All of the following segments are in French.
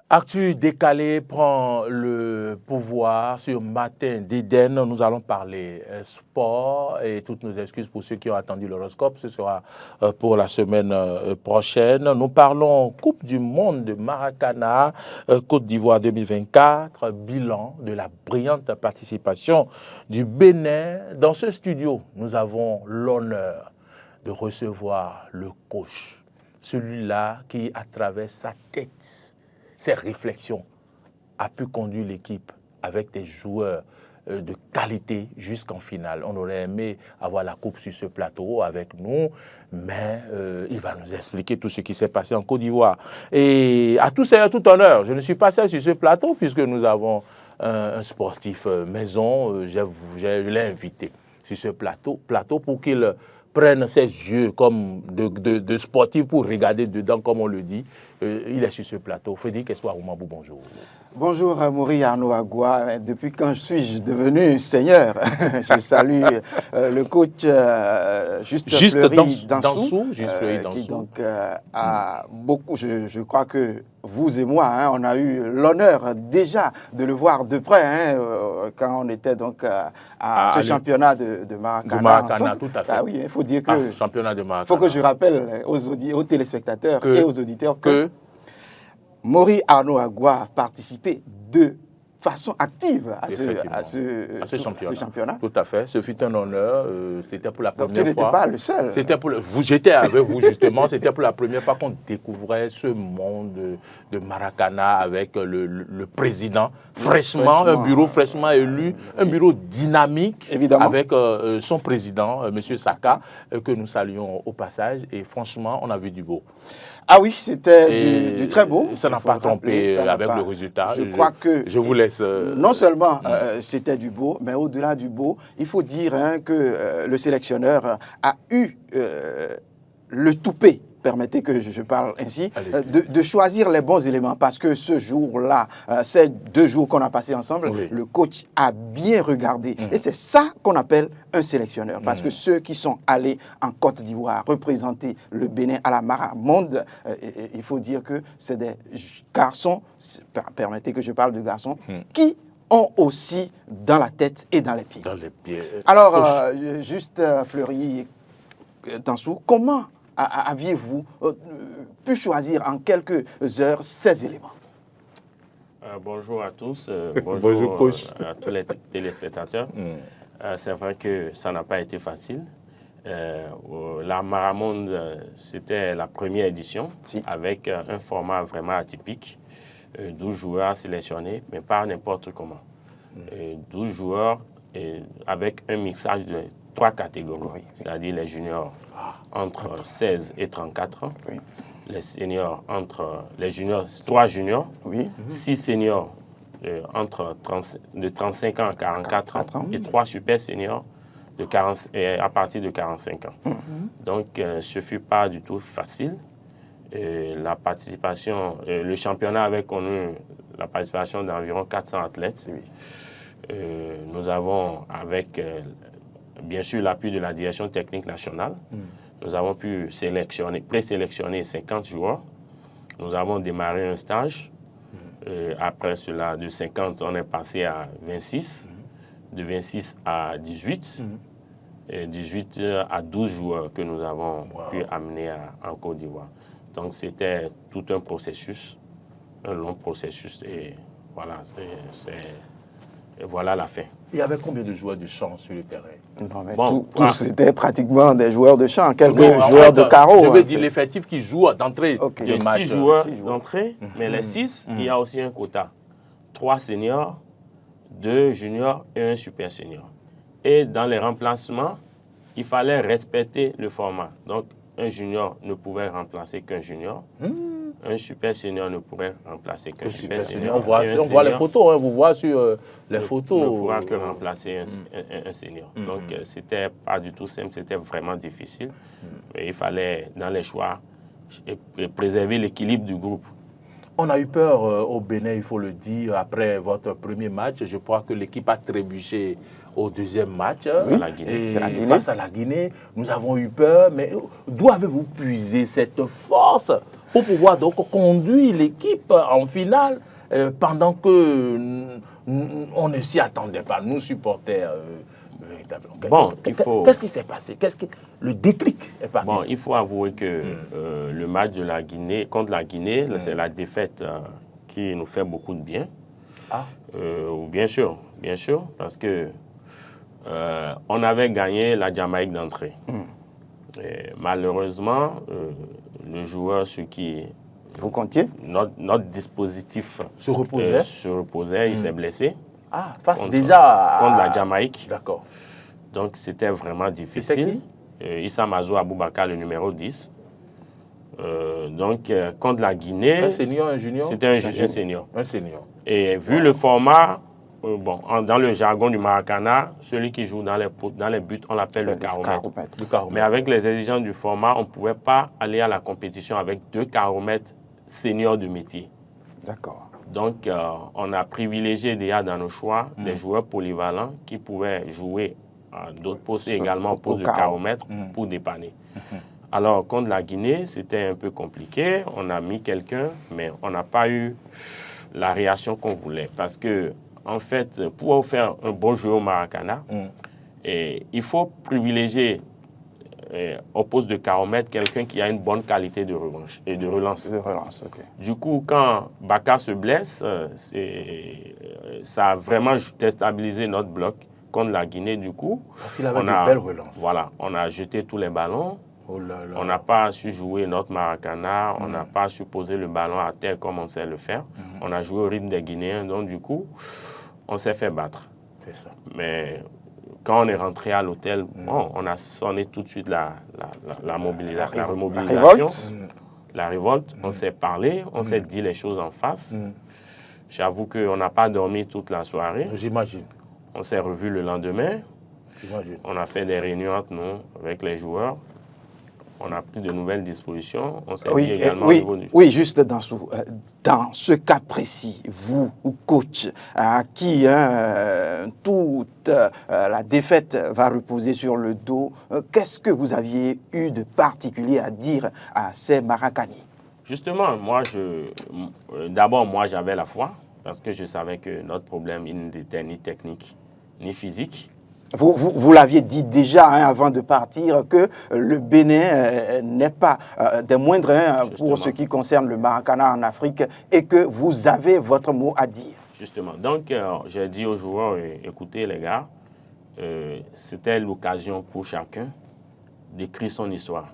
Actu décalé prend le pouvoir sur Matin d'Éden. Nous allons parler sport et toutes nos excuses pour ceux qui ont attendu l'horoscope. Ce sera pour la semaine prochaine. Nous parlons Coupe du Monde de Maracana, Côte d'Ivoire 2024, bilan de la brillante participation du Bénin. Dans ce studio, nous avons l'honneur de recevoir le coach, celui-là qui, à travers sa tête, ses réflexions, a pu conduire l'équipe avec des joueurs de qualité jusqu'en finale. On aurait aimé avoir la coupe sur ce plateau avec nous, mais il va nous expliquer tout ce qui s'est passé en Côte d'Ivoire. Et à tout sérieux, tout honneur, je ne suis pas seul sur ce plateau puisque nous avons un sportif maison. Je l'ai invité sur ce plateau pour qu'il prenne ses yeux comme de sportif pour regarder dedans, comme on le dit. Il est sur ce plateau. Frédéric Espoir-Oumabou, bonjour. Bonjour, Mori Arnaud Agua. Depuis quand suis-je devenu seigneur? Je salue le coach Juste Fleury Dansou, qui donc a beaucoup, je crois que vous et moi, on a eu l'honneur déjà de le voir de près quand on était donc à ce championnat de Maracana. De Maracana, tout à fait. Ah oui, il faut dire que championnat de Maracana. Il faut que je rappelle aux téléspectateurs et aux auditeurs que Mori Arnaud Agua a participé de façon active à ce championnat. Tout à fait. Ce fut un honneur. C'était pour la première fois. Tu n'étais pas le seul. J'étais avec vous justement. C'était pour la première fois qu'on découvrait ce monde de Maracana avec le président fraîchement, un bureau fraîchement élu, un bureau dynamique. Évidemment. Avec son président, M. Saka, que nous saluons au passage. Et franchement, on a vu du beau. Ah oui, c'était du très beau. Ça n'a pas trompé avec le résultat. Je crois que je vous laisse. Non seulement c'était du beau, mais au-delà du beau, il faut dire que le sélectionneur a eu le toupet, permettez que je parle ainsi, de choisir les bons éléments. Parce que ce jour-là, ces 2 jours qu'on a passés ensemble, le coach a bien regardé. Et c'est ça qu'on appelle un sélectionneur. Parce que ceux qui sont allés en Côte d'Ivoire représenter le Bénin à la Maramonde, il faut dire que c'est des garçons, permettez que je parle de garçons, qui ont aussi dans la tête et dans les pieds. Alors, juste Fleury Dansou, comment aviez-vous pu choisir en quelques heures ces éléments? Bonjour à tous, bonjour à tous les téléspectateurs. C'est vrai que ça n'a pas été facile. La Maramonde, c'était la première édition avec un format vraiment atypique. 12 joueurs sélectionnés, mais pas n'importe comment. 12 joueurs avec un mixage de 3 catégories, c'est-à-dire les juniors entre 16 et 34 ans, les seniors entre les juniors, 3 juniors, 6 seniors de 35 ans à 44 ans et 3 super seniors à partir de 45 ans. Donc, ce ne fut pas du tout facile. La participation, le championnat avait connu la participation d'environ 400 athlètes. Nous avons, avec bien sûr l'appui de la direction technique nationale, nous avons pu présélectionner 50 joueurs. Nous avons démarré un stage. Après cela, de 50, on est passé à 26. De 26 à 18. Et 18 à 12 joueurs que nous avons pu amener en Côte d'Ivoire. Donc, c'était tout un processus, un long processus. Et voilà, voilà la fin. Il y avait combien de joueurs de champ sur le terrain? Non, mais tous c'était pratiquement des joueurs de champ, quelques joueurs de carreau. Je veux dire l'effectif qui joue d'entrée. Il y a 6 joueurs d'entrée, mais les 6, il y a aussi un quota. 3 seniors, 2 juniors et 1 super senior. Et dans les remplacements, il fallait respecter le format. Donc, un junior ne pouvait remplacer qu'un junior. Un super senior ne pourrait remplacer qu'un super senior. On voit les photos, vous voyez sur les photos. Ne pourra que remplacer un senior. Donc, c'était pas du tout simple, c'était vraiment difficile. Mais il fallait, dans les choix, préserver l'équilibre du groupe. On a eu peur au Bénin, il faut le dire, après votre premier match. Je crois que l'équipe a trébuché au deuxième match. Face à la Guinée. Nous avons eu peur, mais d'où avez-vous puisé cette force pour pouvoir donc conduire l'équipe en finale pendant que on ne s'y attendait pas, nous supporters. Bon, qu'est-ce qui s'est passé? Le déclic est parti? Bon, il faut avouer que le match de la Guinée, contre la Guinée, c'est la défaite qui nous fait beaucoup de bien. Ah. Bien sûr, parce que on avait gagné la Jamaïque d'entrée. Malheureusement, le joueur sur qui vous comptiez notre dispositif se reposait, il s'est blessé. Ah, déjà contre la Jamaïque. D'accord. Donc c'était vraiment difficile. Issa Mazou Aboubakar, le numéro 10. Donc contre la Guinée. Un senior, un junior? C'était un senior. Un senior. Et vu le format, dans le jargon du Maracana, celui qui joue dans les buts, on l'appelle le caromètre. Mais avec les exigences du format, on ne pouvait pas aller à la compétition avec 2 caromètres seniors de métier. D'accord. Donc, on a privilégié déjà dans nos choix des joueurs polyvalents qui pouvaient jouer à d'autres postes et également au poste de caromètre pour dépanner. Alors, contre la Guinée, c'était un peu compliqué. On a mis quelqu'un, mais on n'a pas eu la réaction qu'on voulait. Parce que, en fait, pour faire un bon jeu au Maracana, il faut privilégier au poste de caromètre quelqu'un qui a une bonne qualité de revanche et de relance. Du coup, quand Baka se blesse, ça a vraiment déstabilisé notre bloc contre la Guinée. Du coup, parce qu'il avait de belles relances. Voilà, on a jeté tous les ballons. Oh là là. On n'a pas su jouer notre Maracana, on n'a pas su poser le ballon à terre comme on sait le faire. On a joué au rythme des Guinéens, donc du coup, on s'est fait battre. C'est ça. Mais quand on est rentré à l'hôtel, on a sonné tout de suite la remobilisation, la révolte. On s'est parlé, on s'est dit les choses en face. J'avoue qu'on n'a pas dormi toute la soirée. J'imagine. On s'est revus le lendemain. J'imagine. On a fait des réunions entre nous avec les joueurs. On a pris de nouvelles dispositions. On s'est dit également au niveau du... Oui, juste dans ce cas précis, vous, coach, à qui toute la défaite va reposer sur le dos, qu'est-ce que vous aviez eu de particulier à dire à ces Maracani? Justement, d'abord, moi, j'avais la foi, parce que je savais que notre problème, il n'était ni technique, ni physique. Vous l'aviez dit déjà avant de partir que le Bénin n'est pas des moindres pour ce qui concerne le Maracana en Afrique et que vous avez votre mot à dire. Justement. Donc, j'ai dit aux joueurs, écoutez les gars, c'était l'occasion pour chacun d'écrire son histoire.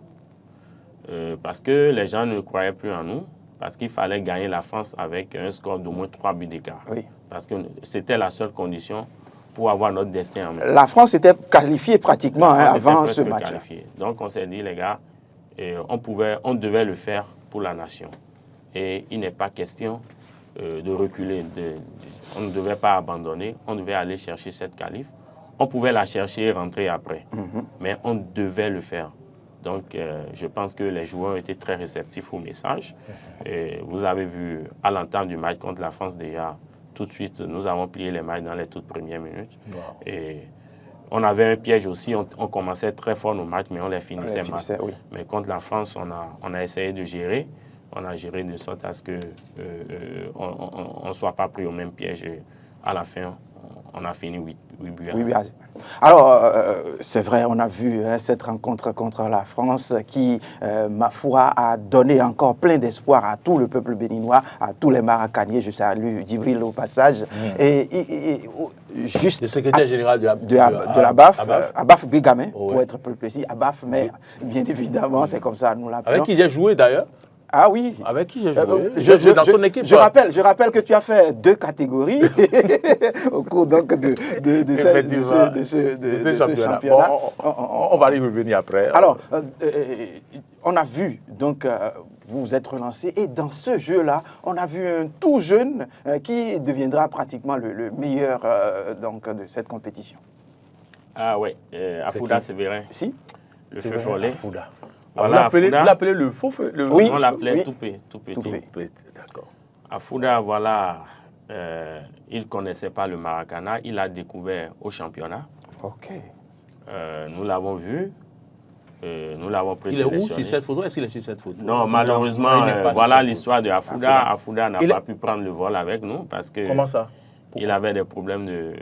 Parce que les gens ne croyaient plus en nous, parce qu'il fallait gagner la France avec un score d'au moins 3 buts d'écart. Oui. Parce que c'était la seule condition pour avoir notre destin en main. La France était qualifiée pratiquement avant ce match. Donc on s'est dit, les gars, on devait le faire pour la nation. Et il n'est pas question de reculer. On ne devait pas abandonner, on devait aller chercher cette qualif. On pouvait la chercher et rentrer après. Mais on devait le faire. Donc je pense que les joueurs étaient très réceptifs au message. Et vous avez vu à l'entame du match contre la France déjà, tout de suite, nous avons plié les matchs dans les toutes premières minutes. Wow. Et on avait un piège aussi, on commençait très fort nos matchs, mais on les finissait mal. Oui. Mais contre la France, on a essayé de gérer. On a géré de sorte à ce qu'on ne soit pas pris au même piège. Et à la fin, on a fini 8 buts. Alors, c'est vrai, on a vu cette rencontre contre la France qui, ma foi, a donné encore plein d'espoir à tout le peuple béninois, à tous les Maracaniers. Je salue Djibril au passage. Et juste le secrétaire général de la BAF, Abaf Bégamin, pour être plus précis, Abaf, mais bien évidemment, c'est comme ça, nous l'appelons. Avec qui j'ai joué d'ailleurs. Ah oui. Avec qui j'ai joué dans son équipe. Je rappelle que tu as fait 2 catégories au cours donc de ce championnat. Bon, on va y revenir après. Alors, on a vu, donc, vous vous êtes relancé et dans ce jeu-là, on a vu un tout jeune qui deviendra pratiquement le meilleur donc, de cette compétition. Ah oui, Afouda Sévérin. Si. Le feu follet. Voilà, vous l'appelez le faux feu? Oui, on l'appelait tout petit. D'accord. Afouda, voilà, il ne connaissait pas le Maracana, il a découvert au championnat. Ok. Nous l'avons vu. nous l'avons présélectionné. Il est où sur cette photo? Est-ce qu'il est sur cette photo? Non, malheureusement, voilà l'histoire de Afouda. Afouda n'a pas pu prendre le vol avec nous parce que... Comment ça? Il avait des problèmes de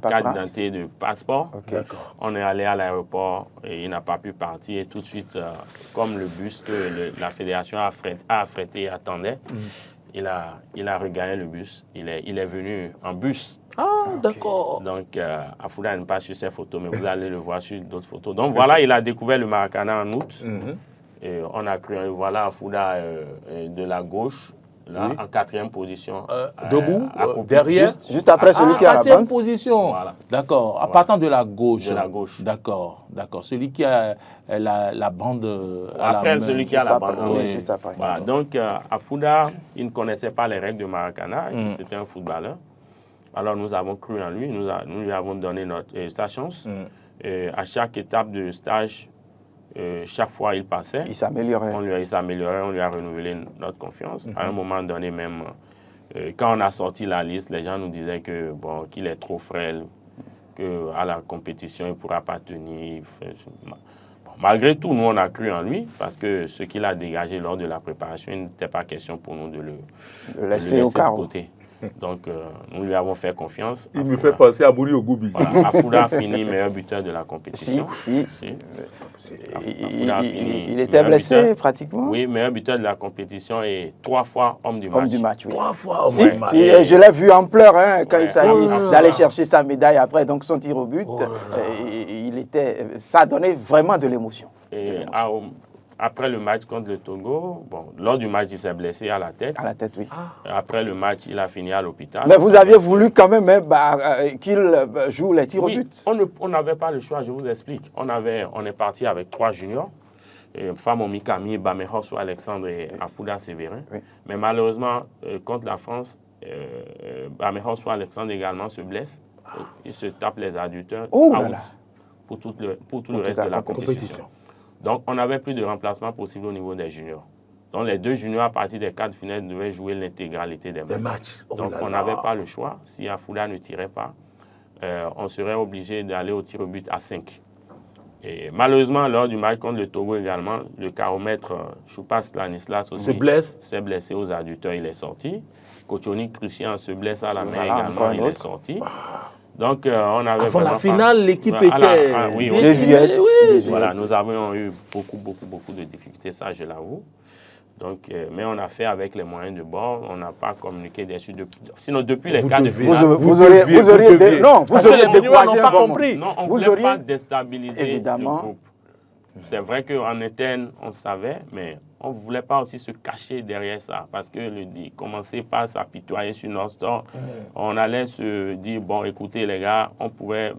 carte d'identité, de passeport. Okay. On est allé à l'aéroport et il n'a pas pu partir. Et tout de suite, comme le bus que la fédération a affrété et attendait, il a regagné le bus. Il est venu en bus. Ah, d'accord. Donc, Afouda n'est pas sur ces photos, mais vous allez le voir sur d'autres photos. Donc, voilà, il a découvert le Maracana en août. Et on a cru, voilà Afouda de la gauche. Là, en 4e position. Debout, derrière. Juste après celui qui a la bande. 4e position. Voilà. D'accord. En partant de la gauche. De la gauche. D'accord. D'accord. Celui qui a la bande à après, la main. celui qui a la bande. Oui, juste après. Voilà. Donc, Afouda, il ne connaissait pas les règles de Maracana. C'était un footballeur. Alors, nous avons cru en lui. Nous lui avons donné sa chance. Et à chaque étape de stage, chaque fois il passait, il s'améliorait. Il s'améliorait, on lui a renouvelé notre confiance. À un moment donné même, quand on a sorti la liste, les gens nous disaient que qu'il est trop frêle, qu'à la compétition il ne pourra pas tenir. Malgré tout, nous on a cru en lui parce que ce qu'il a dégagé lors de la préparation, il n'était pas question pour nous de le laisser au côté. Donc, nous lui avons fait confiance. Il me fait penser à Mouri Ogoubi. Voilà, Afouda a fini meilleur buteur de la compétition. Si. Il était blessé pratiquement. Oui, meilleur buteur de la compétition et 3 fois homme du match. Homme du match, oui. 3 fois homme du match. Je l'ai vu en pleurs quand il s'agit d'aller chercher sa médaille après, donc son tir au but. Ça donnait vraiment de l'émotion. Après le match contre le Togo, lors du match, il s'est blessé à la tête. À la tête, oui. Après le match, il a fini à l'hôpital. Mais vous aviez voulu quand même qu'il joue les tirs au but. On n'avait pas le choix, je vous explique. On est parti avec 3 juniors, Famomi Kami, Bamehoso Alexandre et Afouda Sévérin. Oui. Mais malheureusement, contre la France, Bamehoso Alexandre également se blesse. Il se tape les adducteurs pour tout le reste de la compétition. Donc, on n'avait plus de remplacement possible au niveau des juniors. Donc, les 2 juniors, à partir des quarts de finale, devaient jouer l'intégralité des matchs. Donc, on n'avait pas le choix. Si Afouda ne tirait pas, on serait obligé d'aller au tir au but à 5. Et malheureusement, lors du match contre le Togo également, le caromètre Choupas Stanislas aussi s'est blessé aux adducteurs, il est sorti. Kochoni Christian se blesse à la main également, il est sorti. Donc, on avait avant la finale, l'équipe était désuète. Voilà, nous avions eu beaucoup de difficultés, ça je l'avoue. Donc, mais on a fait avec les moyens de bord, on n'a pas communiqué dessus depuis. Sinon, depuis les cas de finale, vous auriez découragé, pas compris. Non, on ne voulait pas déstabiliser le groupe. C'est vrai qu'en interne, on savait, mais on ne voulait pas aussi se cacher derrière ça, parce que commencer par s'apitoyer sur notre sort, on allait se dire, bon, écoutez les gars,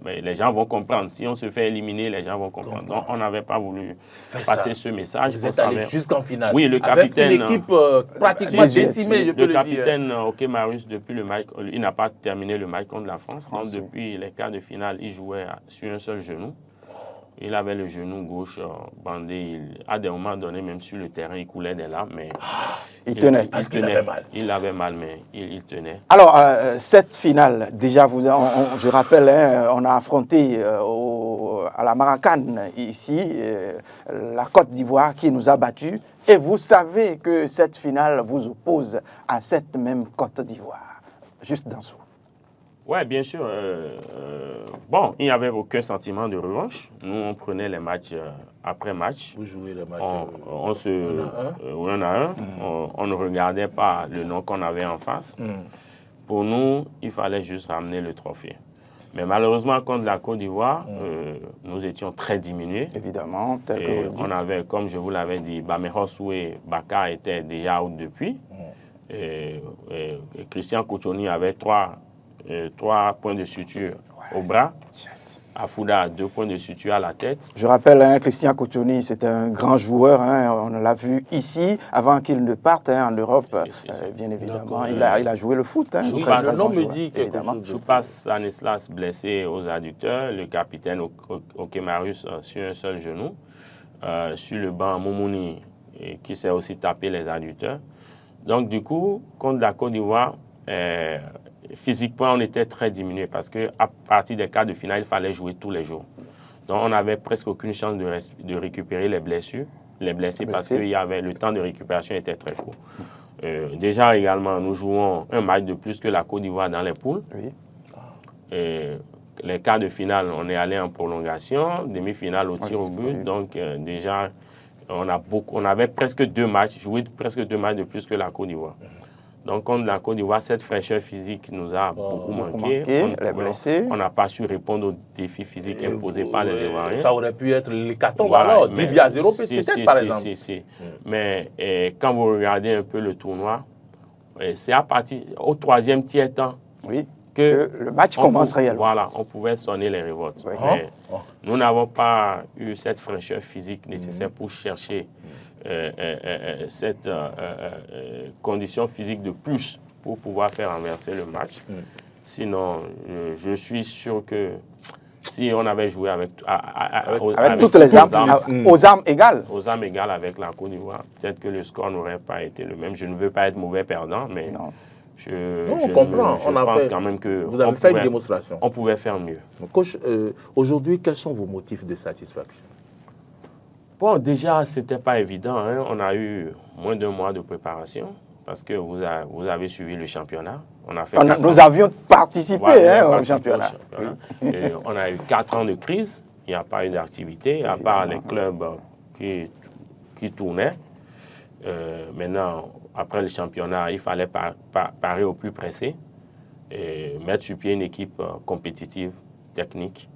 les gens vont comprendre. Si on se fait éliminer, les gens vont comprendre. Donc, on n'avait pas voulu passer ce message. Vous êtes allé jusqu'en finale. Oui, le capitaine... Avec une équipe pratiquement décimée, je peux le dire. Le capitaine Okemarius, depuis le match, il n'a pas terminé le match contre la France. Donc, depuis les quarts de finale, il jouait sur un seul genou. Il avait le genou gauche bandé. À des moments donnés, même sur le terrain, il coulait des larmes. Mais il tenait. Parce qu'il avait mal. Il avait mal, mais il tenait. Alors, cette finale, déjà, je rappelle, on a affronté à la Maracane, ici, la Côte d'Ivoire qui nous a battus. Et vous savez que cette finale vous oppose à cette même Côte d'Ivoire, juste d'en dessous. Oui, bien sûr. Il n'y avait aucun sentiment de revanche. Nous, on prenait les matchs après match. Vous jouez les matchs. On a un. On ne regardait pas le nom qu'on avait en face. Pour nous, il fallait juste ramener le trophée. Mais malheureusement, contre la Côte d'Ivoire, nous étions très diminués. Évidemment. On avait, comme je vous l'avais dit, Bamehosu et Baka étaient déjà out depuis. Et Christian Kochoni avait 3 points de suture au bras. Afouda, 2 points de suture à la tête. Je rappelle, Christian Kochoni, c'est un grand joueur. On l'a vu ici, avant qu'il ne parte en Europe, bien évidemment. Il a joué le foot. Le nom me dit quelque chose. Choupas Stanislas blessé aux adducteurs, le capitaine Okemarius sur un seul genou. Sur le banc, Moumouni, qui s'est aussi tapé les adducteurs. Donc, du coup, contre la Côte d'Ivoire, physiquement, on était très diminué parce qu'à partir des quarts de finale, il fallait jouer tous les jours. Donc, on n'avait presque aucune chance de récupérer les blessés parce que le temps de récupération était très court. Déjà, également, nous jouons un match de plus que la Côte d'Ivoire dans les poules. Oui. Les quarts de finale, on est allé en prolongation, demi-finale au tir au but. Donc, déjà, on avait presque 2 matchs, joué presque 2 matchs de plus que la Côte d'Ivoire. Donc, contre la Côte d'Ivoire, cette fraîcheur physique nous a beaucoup manqué. On n'a pas su répondre aux défis physiques imposés par les Ivoiriens. Ça aurait pu être l'hécatombe alors, 10-0 peut-être par exemple. Mais quand vous regardez un peu le tournoi, c'est à partir au 3e tiers-temps que le match commence réellement. Voilà, on pouvait sonner les révoltes. Mais nous n'avons pas eu cette fraîcheur physique nécessaire pour chercher cette condition physique de plus pour pouvoir faire renverser le match. Sinon, je suis sûr que si on avait joué avec toutes les armes, aux armes égales. Aux armes égales avec la Côte d'Ivoire, peut-être que le score n'aurait pas été le même. Je ne veux pas être mauvais perdant, mais on comprend. Je pense quand même que vous avez fait une démonstration. On pouvait faire mieux. Coach, aujourd'hui, quels sont vos motifs de satisfaction? Bon, déjà, ce n'était pas évident. Hein. On a eu moins d'1 mois de préparation parce que vous avez suivi le championnat. Nous avions participé au championnat. Et on a eu 4 ans de crise. Il n'y a pas eu d'activité, à part les clubs qui tournaient. Maintenant, après le championnat, il fallait parer au plus pressé et mettre sur pied une équipe compétitive, technique,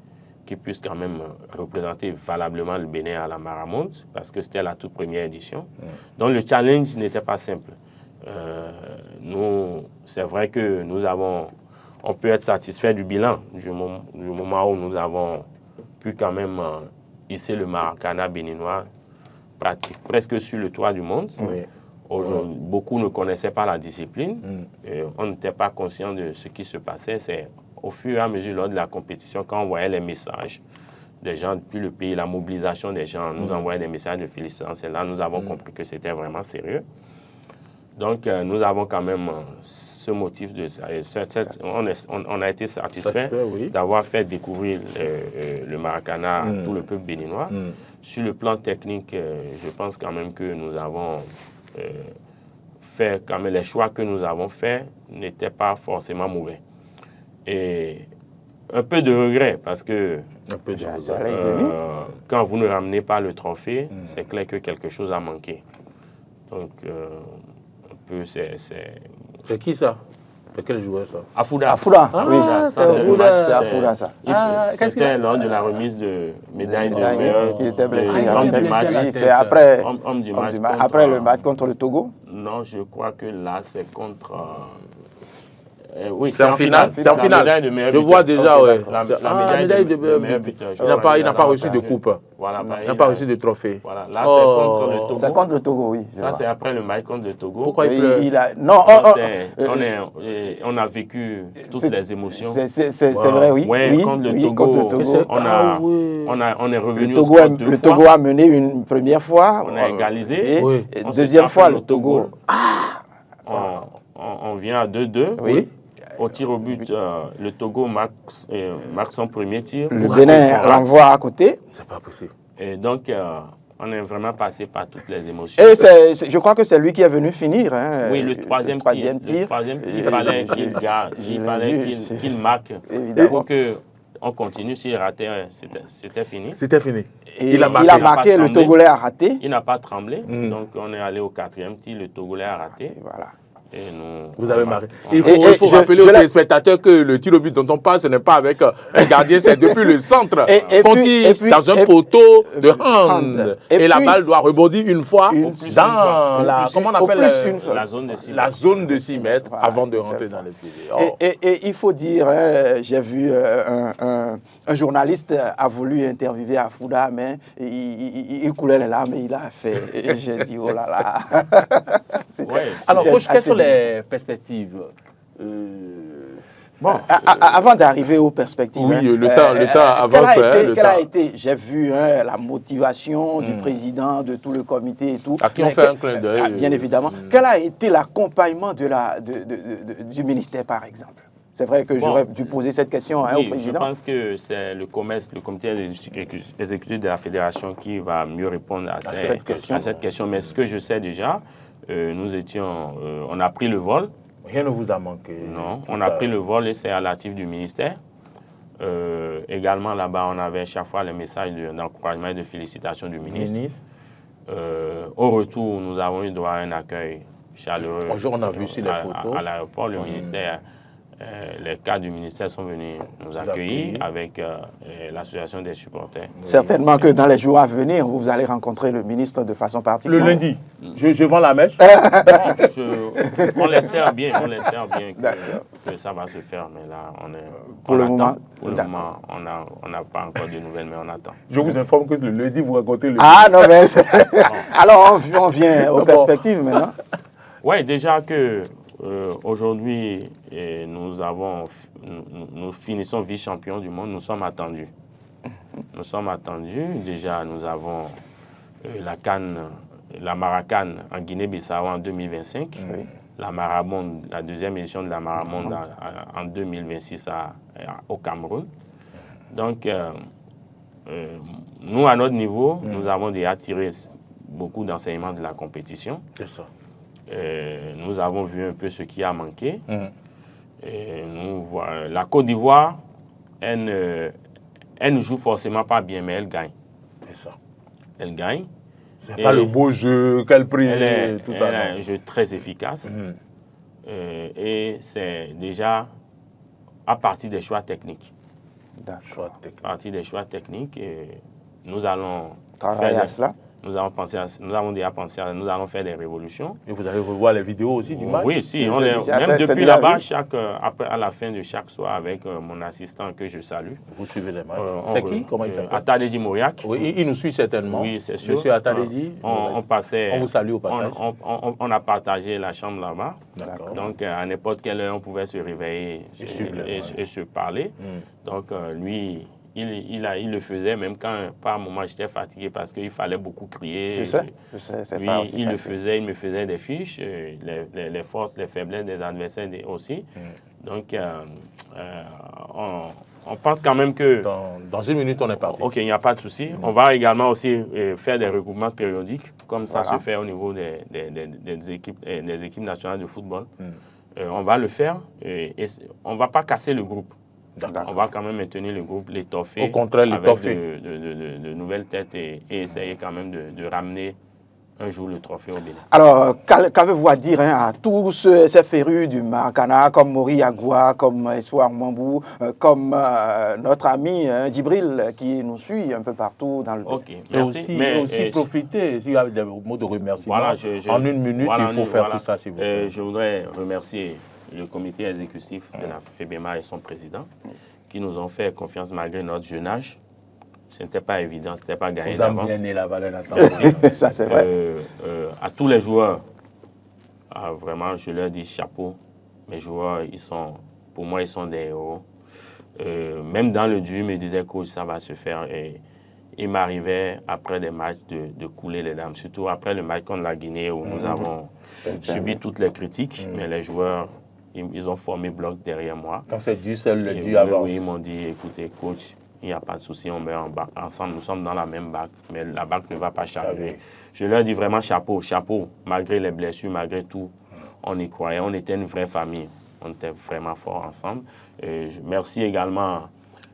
qui puisse quand même représenter valablement le Bénin à la Maramonde, parce que c'était la toute première édition. Donc le challenge n'était pas simple. C'est vrai que on peut être satisfait du bilan du moment où nous avons pu quand même hisser le Maracana béninois presque sur le toit du monde. Beaucoup ne connaissaient pas la discipline. On n'était pas conscient de ce qui se passait. C'est au fur et à mesure, lors de la compétition, quand on voyait les messages des gens depuis le pays, la mobilisation des gens, nous envoyaient des messages de félicitations. Et là, nous avons compris que c'était vraiment sérieux. Donc, nous avons quand même ce motif de ça. On a été satisfait d'avoir fait découvrir le Maracana à tout le peuple béninois. Sur le plan technique, je pense quand même que nous avons fait, quand même, les choix que nous avons faits n'étaient pas forcément mauvais. Et un peu de regret parce que quand vous ne ramenez pas le trophée, c'est clair que quelque chose a manqué. Donc, un peu, c'est qui ça? C'est quel joueur ça? Afouda. Oui, c'est Afouda ça. C'était lors de la remise de médaille de meilleur. Il était blessé. C'est après le match contre le Togo? Non, je crois que là, c'est contre... oui, c'est en finale. C'est en finale. Je vois déjà, la médaille de meilleur buteur. Il n'a pas reçu de coupe. Voilà, il n'a pas reçu de trophée. Voilà, là, c'est contre le Togo. C'est contre le Togo, oui. Ça, c'est après le match contre le Togo. Pourquoi il pleure? Non, on a vécu toutes les émotions. C'est vrai, oui. Contre le Togo, on est revenu au score 2 fois. Le Togo a mené une première fois. On a égalisé. Deuxième fois, le Togo. On vient à 2-2. Oui. Au tir au but, le Togo marque son premier tir. Le Bénin renvoie à côté. C'est pas possible. Et donc, on est vraiment passé par toutes les émotions. Et je crois que c'est lui qui est venu finir. Hein, oui, le troisième tir. Le troisième tir, il fallait qu'il marque. Pour qu'on continue. S'il ratait, c'était fini. C'était fini. Et il a marqué, le Togolais a raté. Il n'a pas tremblé. Donc, on est allé au 4e tir, le Togolais a raté. Et voilà. Vous avez marqué. Il faut rappeler aux téléspectateurs que le tir au but dont on parle, ce n'est pas avec un gardien, c'est depuis le centre. On tire dans un poteau de hand. Et la balle doit rebondir une fois dans la, comment on appelle, la zone de 6 mètres avant de rentrer dans le filet. Et il faut dire, j'ai vu un journaliste a voulu interviewer Afouda, mais il coulait les larmes et il a fait. J'ai dit, oh là là. Alors, coach, quelles sont les perspectives? Avant d'arriver aux perspectives, le temps avance. Quelle a été, j'ai vu la motivation du président, de tout le comité et tout. À qui on fait un clin d'œil. Bien évidemment. Quel a été l'accompagnement du ministère, par exemple? C'est vrai que j'aurais dû poser cette question au président. Je pense que c'est le comité exécutif de la fédération qui va mieux répondre à cette question. Mais ce que je sais déjà, on a pris le vol. Rien ne vous a manqué? Non, on a pris le vol et c'est à l'actif du ministère. Également là-bas, on avait chaque fois les messages d'encouragement et de félicitations du ministre. Au retour, nous avons eu droit à un accueil chaleureux. Bonjour, on a vu sur les photos. À l'aéroport, le ministère, les cadres du ministère sont venus nous accueillir avec l'association des supporters. Certainement que dans les jours à venir, vous allez rencontrer le ministre de façon particulière. Le lundi, je vends la mèche. On l'espère bien, que ça va se faire, mais là, pour le moment, on n'a pas encore de nouvelles, mais on attend. Je vous informe que le lundi, vous racontez le... Ah non, mais alors on vient aux perspectives maintenant. Oui, déjà que aujourd'hui, nous finissons vice-champions du monde, nous sommes attendus. Nous sommes attendus. Déjà, nous avons la Maracan en Guinée-Bissau en 2025. Oui. La Maramonde, la deuxième édition de la Maramonde en 2026 au Cameroun. Donc, nous, à notre niveau, nous avons déjà tiré beaucoup d'enseignements de la compétition. C'est ça. Nous avons vu un peu ce qui a manqué. La Côte d'Ivoire, elle ne joue forcément pas bien, mais elle gagne. C'est ça. Elle gagne. C'est pas le beau jeu qu'elle prie, tout ça. Elle a un jeu très efficace. Et c'est déjà à partir des choix techniques. D'accord. À partir des choix techniques, nous allons travailler à cela. Nous avons déjà pensé nous allons faire des révolutions. Et vous allez revoir les vidéos aussi du match? Oui, si. Même depuis là-bas, à la fin de chaque soir, avec mon assistant que je salue. Vous suivez les matchs? C'est qui? Comment il s'appelle? Atadedi Mauriac. Oui, il nous suit certainement. Oui, c'est sûr. Monsieur Atadedi, on vous salue au passage. On a partagé la chambre là-bas. Donc, à n'importe quelle heure, on pouvait se réveiller et se parler. Donc, lui... Il le faisait même quand, par moment, j'étais fatigué parce qu'il fallait beaucoup crier. Je sais, c'est pas aussi facile. Il me faisait des fiches, les forces, les faiblesses des adversaires aussi. Donc, on pense quand même que... Dans une minute, on est parti. OK, il n'y a pas de souci. On va également aussi faire des regroupements périodiques, comme ça se fait au niveau des équipes nationales de football. On va le faire et on ne va pas casser le groupe. On va quand même maintenir le groupe, l'étoffer. Au contraire, l'étoffer. Avec de nouvelles têtes et essayer quand même de ramener un jour le trophée au Bénin. Alors, qu'avez-vous à dire à tous ces férus du Maracana, comme Mori Yagoua, comme Espoir Mambou, comme notre ami Djibril, qui nous suit un peu partout dans le pays? Ok, merci. Mais aussi profiter, s'il y a des mots de remerciement, en une minute, il faut faire tout ça, s'il vous plaît. Je voudrais remercier le comité exécutif de la FEBEMA et son président, qui nous ont fait confiance malgré notre jeune âge. Ce n'était pas évident, ce n'était pas gagné d'avance. Vous avez bien la valeur d'attente. Ça, c'est vrai. À tous les joueurs, vraiment, je leur dis chapeau. Mes joueurs, pour moi, ils sont des héros. Même dans le dur, ils me disaient, coach, ça va se faire. Et il m'arrivait, après des matchs, de couler les dames. Surtout après le match contre la Guinée, où nous avons subi toutes les critiques. Mais les joueurs... Ils ont formé bloc derrière moi. Quand c'est dû, seul le dû avance. Oui, ils m'ont dit, écoutez, coach, il n'y a pas de souci, on met ensemble, nous sommes dans la même barque, mais la barque ne va pas charger. Je leur dis vraiment chapeau, chapeau, malgré les blessures, malgré tout, on y croyait, on était une vraie famille, on était vraiment forts ensemble. Merci également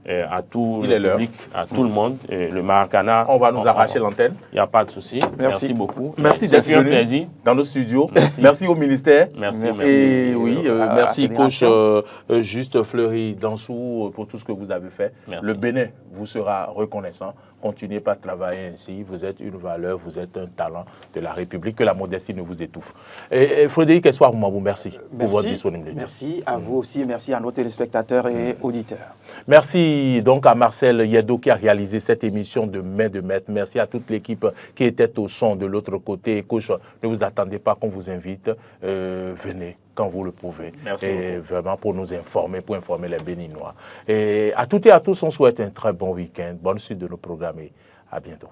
à tout le public, à tout le monde, le Maracana. On va nous arracher l'antenne. Il n'y a pas de souci. Merci beaucoup. Merci d'être venu dans nos studios. Merci au ministère. Merci. Et oui, merci coach Juste Fleury Dansou pour tout ce que vous avez fait. Merci. Le Bénin vous sera reconnaissant. Continuez pas à travailler ainsi. Vous êtes une valeur, vous êtes un talent de la République. Que la modestie ne vous étouffe. Et Frédéric Espoir Mambou, merci pour votre disponibilité. Merci à vous aussi. Merci à nos téléspectateurs et auditeurs. Merci donc à Marcel Yedo qui a réalisé cette émission de Main de Maître. Merci à toute l'équipe qui était au son de l'autre côté. Coach, ne vous attendez pas qu'on vous invite. Venez quand vous le pouvez. Merci et vraiment pour nous informer, pour informer les Béninois. Et à toutes et à tous, on souhaite un très bon week-end. Bonne suite de nos programmes et à bientôt.